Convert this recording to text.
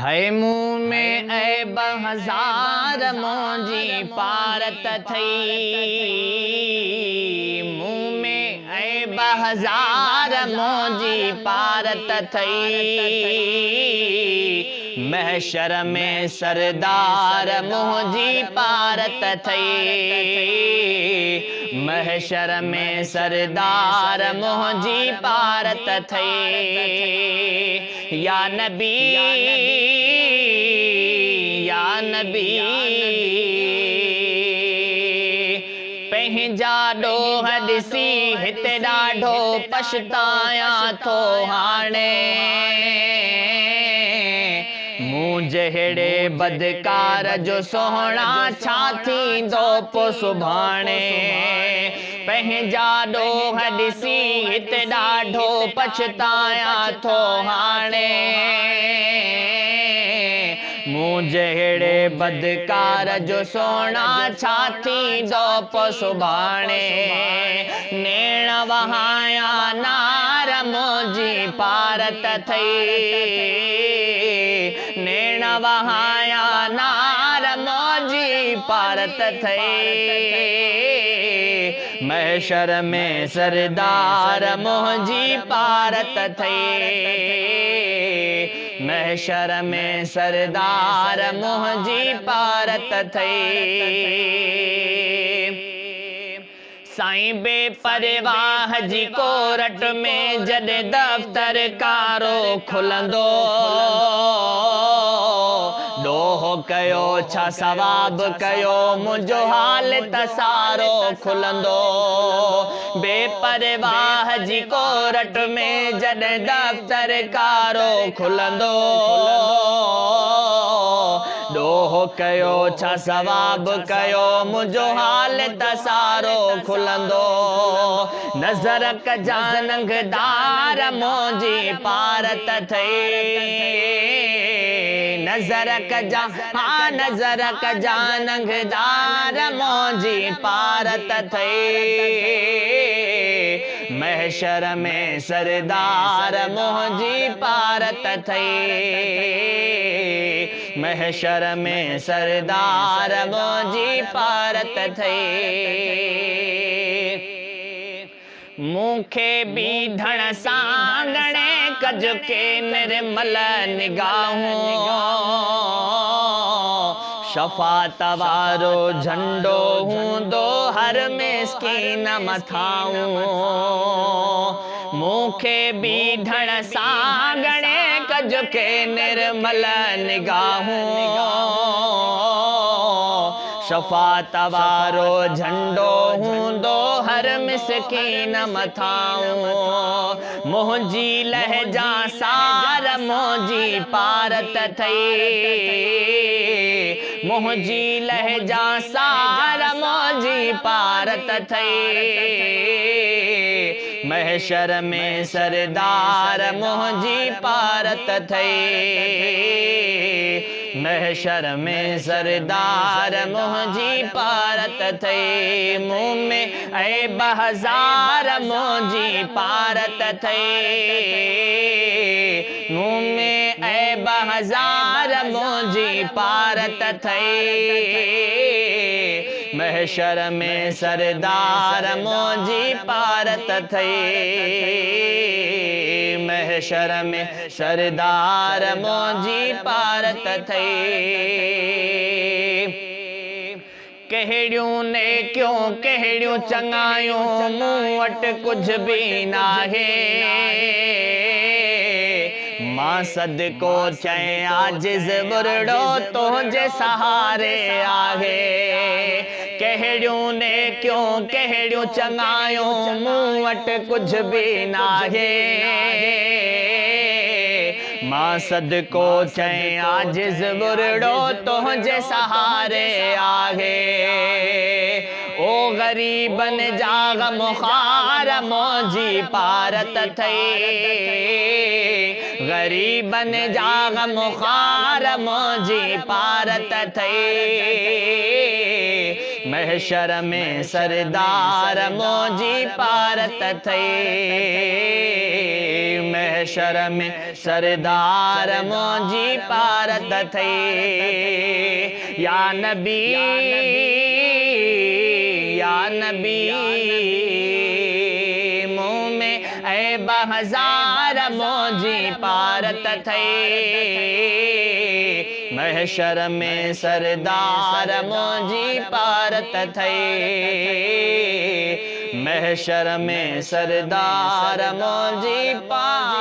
है मुँह में ऐब हजार मोजी पारत थई। मुँह में ऐब हजार मोजी पारत थई। महशर में सरदार मोजी पारत थई। महशर में सरदार मोजी पारत थई। या नबी या नबी पंहिंजा ॾोह ॾिसी हिते ॾाढो पछतायां थो हाणे। मूं जहिड़े बदकार जो सोहणा छा थींदो पोइ सुभाणे। पंहिंजा ॾोह ॾिसी हिते ॾाढो पछतायां थो हाणे। मूं जहिड़े बदकार जो सोहणा छा थींदो पोइ सुभाणे। नेण वहाया नार मोजी पारत थई। नेण वहाया नार मोजी पारत थई। महशर में सरदार मोजी पारत थई। महशर में सरदार मोजी पारत थई। साईं बेपरवाह जी कोरट में जॾहिं दफ़्तर कारो खुलंदो। ॾोह कयो छा सवाब कयो मुंहिंजो हाल त सारो खुलंदो। बेपरवाह जी कोरट में जॾहिं दफ़्तर कारो खुलंदो। ॾोह कयो छा सवाब कयो मुंहिंजो हाल त सारो खुलंदो। नज़र कजा नंगदार मोजी पारत थई। नज़र कजा हाँ नज़र कजा नंगदार मोजी पारत थई। महशर में सरदार मोजी पारत थई। महशर में सरदार मोजी पारत थई। मूंखे बीधण सां गणे कज के निर्मल निगाहूं। शफ़ात वारो झंडो हूंदो हर मिस्कीन मथाऊं। मूंखे बीधण सां गणे कज के निर्मल निगाहूं। शफ़ात वारो झंडो हूंदो हर मिस्कीन मथाऊं। मुंहिंजी लहजा सार मोजी पारत थई। मुंहिंजी लहजा सार मोजी पारत थई। महशर में सरदार मोजी पारत थई। महशर में सरदार मोजी पारत थई। मुँह में ऐब हजार मोजी पारत थई। मुँह में ऐब हजार मोजी पारत थई। महशर में सरदार मोजी पारत थई। महशर में सरदार मोजी पारत थई। कहिड़ियूं नेकियूं कहिड़ियूं चङायूं मूं वटि कुझु बि नाहे। मां सदको चए आजिज़ बुरड़ो तुंहिंजे सहारे आहे। कहिड़ियूं नेकियूं कहिड़ियूं चङायूं मूं वटि कुझु बि नाहे। मां सदको चए आजिज़ बुरड़ो तुंहिंजे सहारे आहे। ओ ग़रीबन जा ग़मख़ार मोजी पारत थई। ग़रीबन जा ग़मख़ार मोजी पारत थई। महशर में सरदार मोजी पारत थे, महशर में सरदार मोजी पारत थे। या नबी या नबी मुँह में ऐ बहजार मोजी पारत थे, महशर में सरदार मोजी पारत थे, महशर में सरदार मोजी पारत